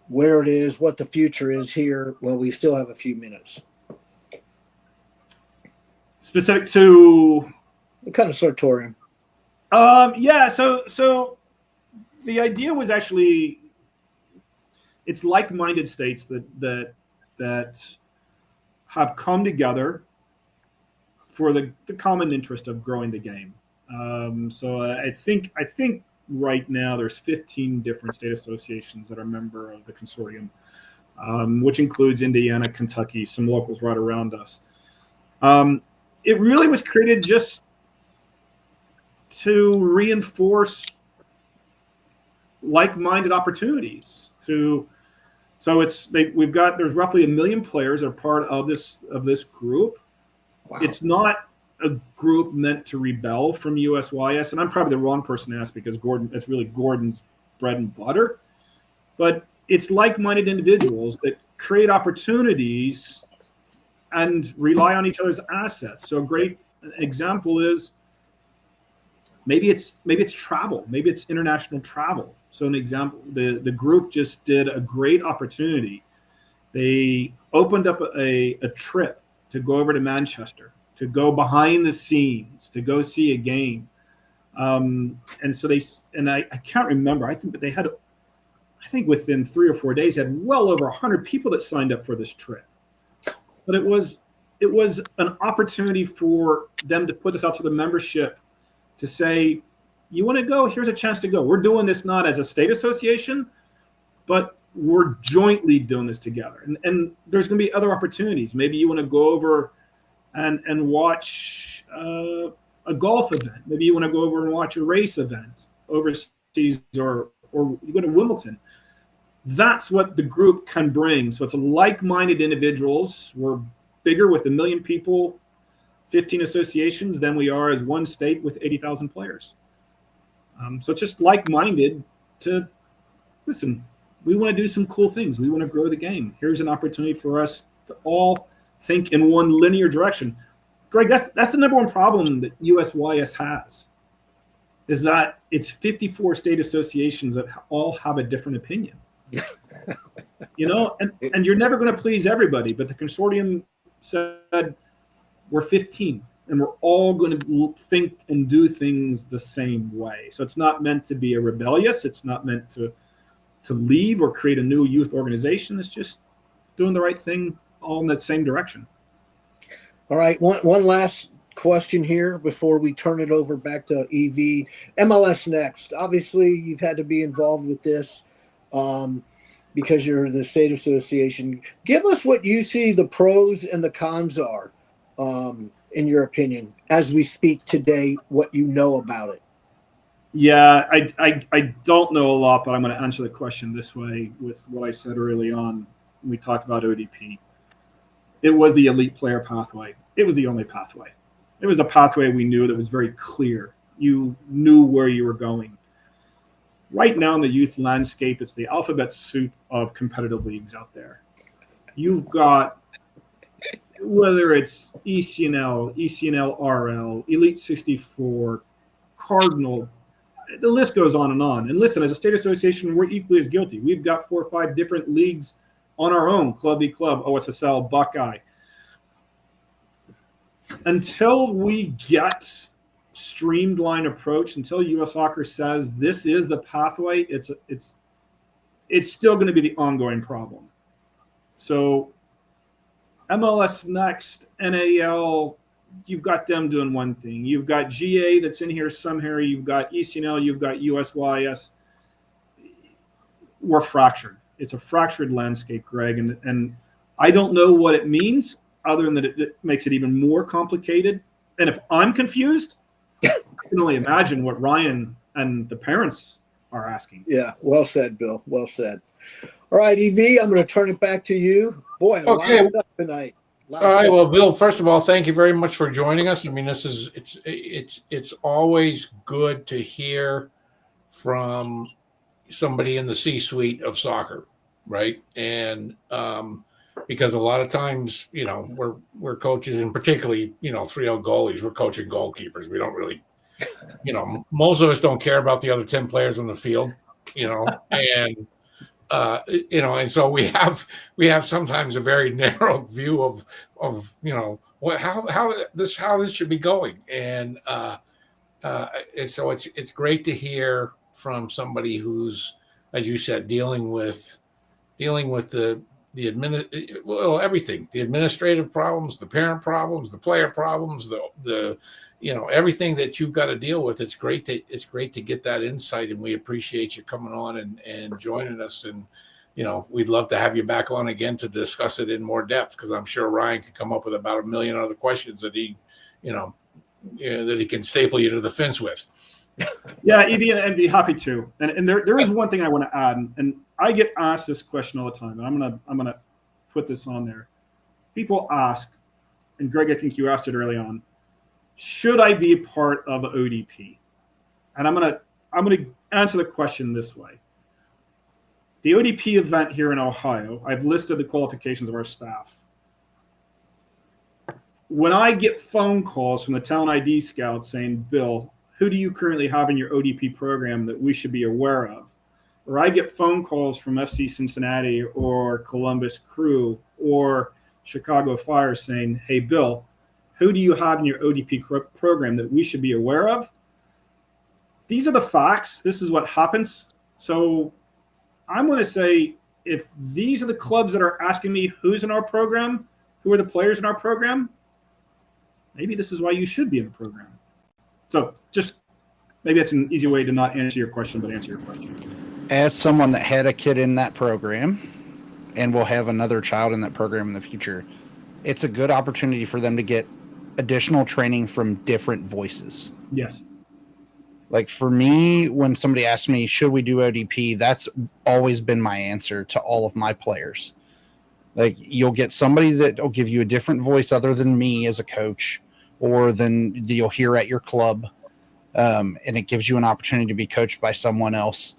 where it is, what the future is here. Well, we still have a few minutes. Specific to What kind of sartorium? Yeah, so the idea was actually, it's like-minded states that have come together for the common interest of growing the game. So I think right now there's 15 different state associations that are a member of the consortium, which includes Indiana, Kentucky, some locals right around us. It really was created just to reinforce like-minded opportunities. There's roughly 1 million players that are part of this group. Wow. It's not a group meant to rebel from USYS, and I'm probably the wrong person to ask because it's really Gordon's bread and butter. But it's like-minded individuals that create opportunities and rely on each other's assets. So a great example is maybe it's travel, maybe it's international travel. So an example, the group just did a great opportunity. They opened up a trip to go over to Manchester, to go behind the scenes, to go see a game. And so I can't remember. I think within 3 or 4 days, they had well over 100 people that signed up for this trip. But it was an opportunity for them to put this out to the membership to say, you want to go? Here's a chance to go. We're doing this not as a state association, but we're jointly doing this together. And there's going to be other opportunities. Maybe you want to go over and watch a golf event. Maybe you want to go over and watch a race event overseas, or you go to Wimbledon. That's what the group can bring. So it's a like-minded individuals. We're bigger with 1 million people, 15 associations than we are as one state with 80,000 players. So it's just like-minded to listen. We want to do some cool things. We want to grow the game. Here's an opportunity for us to all think in one linear direction. Greg, that's the number one problem that USYS has, is that it's 54 state associations that all have a different opinion. And you're never going to please everybody. But the consortium said, we're 15. and we're all going to think and do things the same way. So it's not meant to be a rebellious. It's not meant to leave or create a new youth organization. It's just doing the right thing all in that same direction. All right. One last question here before we turn it over back to EV. MLS Next. Obviously, you've had to be involved with this because you're the state association. Give us what you see the pros and the cons are, in your opinion, as we speak today, what you know about it. Yeah, I don't know a lot, but I'm going to answer the question this way with what I said early on when we talked about ODP. It was the elite player pathway. It was the only pathway. It was a pathway we knew that was very clear. You knew where you were going. Right now in the youth landscape, it's the alphabet soup of competitive leagues out there. You've got, whether it's ECNL, ECNL RL, Elite 64, Cardinal, the list goes on. And listen, as a state association, we're equally as guilty. We've got 4 or 5 different leagues on our own, Club v Club, OSSL, Buckeye. Until we get streamlined approach, until U.S. Soccer says this is the pathway, it's still going to be the ongoing problem. So MLS Next, NAL, you've got them doing one thing. You've got GA that's in here somehow. You've got ECNL. You've got USYS. We're fractured. It's a fractured landscape, Greg, and I don't know what it means other than that it makes it even more complicated. And if I'm confused, I can only imagine what Ryan and the parents are asking. Yeah, well said, Bill. Well said. All right, EV, I'm going to turn it back to you. Boy, a lot of stuff tonight. All right. Well, Bill, first of all, thank you very much for joining us. I mean, it's always good to hear from somebody in the C-suite of soccer, right? And because a lot of times, you know, we're coaches, and particularly, you know, 3 goalies, we're coaching goalkeepers. We don't really, you know, most of us don't care about the other 10 players on the field, you know, and you know, and so we have sometimes a very narrow view of you know how this should be going, and so it's great to hear from somebody who's, as you said, dealing with everything, the administrative problems, the parent problems, the player problems, the you know, everything that you've got to deal with. It's great to get that insight, and we appreciate you coming on and joining us. And, you know, we'd love to have you back on again to discuss it in more depth, because I'm sure Ryan could come up with about 1 million other questions that he can staple you to the fence with. Yeah, Evie, I'd be happy to. And there is one thing I want to add, and I get asked this question all the time, and I'm gonna put this on there. People ask, and Greg, I think you asked it early on, should I be a part of ODP? And I'm gonna answer the question this way. The ODP event here in Ohio, I've listed the qualifications of our staff. When I get phone calls from the talent ID scouts saying, Bill, who do you currently have in your ODP program that we should be aware of? Or I get phone calls from FC Cincinnati or Columbus Crew or Chicago Fire saying, hey, Bill, who do you have in your ODP program that we should be aware of? These are the facts. This is what happens. So I'm going to say, if these are the clubs that are asking me who's in our program, who are the players in our program, maybe this is why you should be in the program. So just maybe that's an easy way to not answer your question, but answer your question. As someone that had a kid in that program and will have another child in that program in the future, it's a good opportunity for them to get additional training from different voices. Yes. Like for me, when somebody asks me, should we do ODP? That's always been my answer to all of my players. Like you'll get somebody that will give you a different voice other than me as a coach, or than you'll hear at your club. And it gives you an opportunity to be coached by someone else.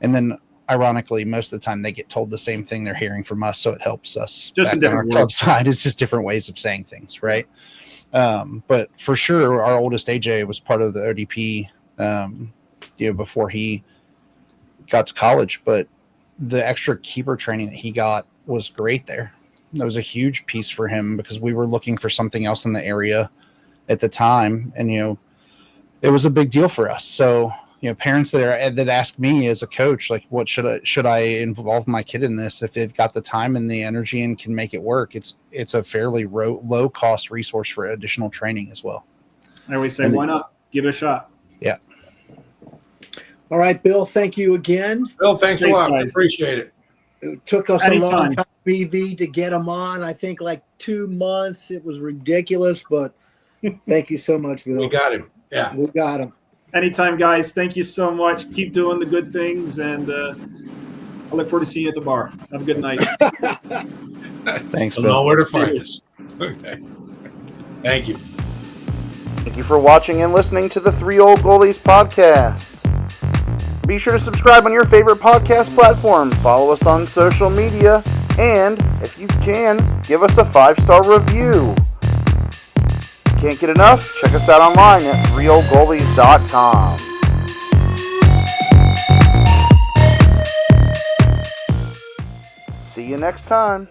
And then ironically, most of the time they get told the same thing they're hearing from us. So it helps us just back on our club side. It's just different ways of saying things. Right. But for sure, our oldest AJ was part of the ODP, before he got to college, but the extra keeper training that he got was great there. That was a huge piece for him because we were looking for something else in the area. at the time, and it was a big deal for us. So parents that ask me as a coach, like, what should I involve my kid in this? If they've got the time and the energy and can make it work, it's a fairly low cost resource for additional training as well. I always say, why not give it a shot? Yeah. All right, Bill, thank you again. Bill, thanks a lot. Guys. Appreciate it. It took us Anytime. a long time, BV, to get him on. I think like 2 months. It was ridiculous, but thank you so much, Bill. We got him. Yeah. We got him. Anytime, guys. Thank you so much. Keep doing the good things, and I look forward to seeing you at the bar. Have a good night. Thanks, You'll Bill. know where to find us. Okay. Thank you. Thank you for watching and listening to the 3 Old Goalies Podcast. Be sure to subscribe on your favorite podcast platform, follow us on social media, and, if you can, give us a 5-star review. Can't get enough? Check us out online at 3OldGoalies.com. See you next time.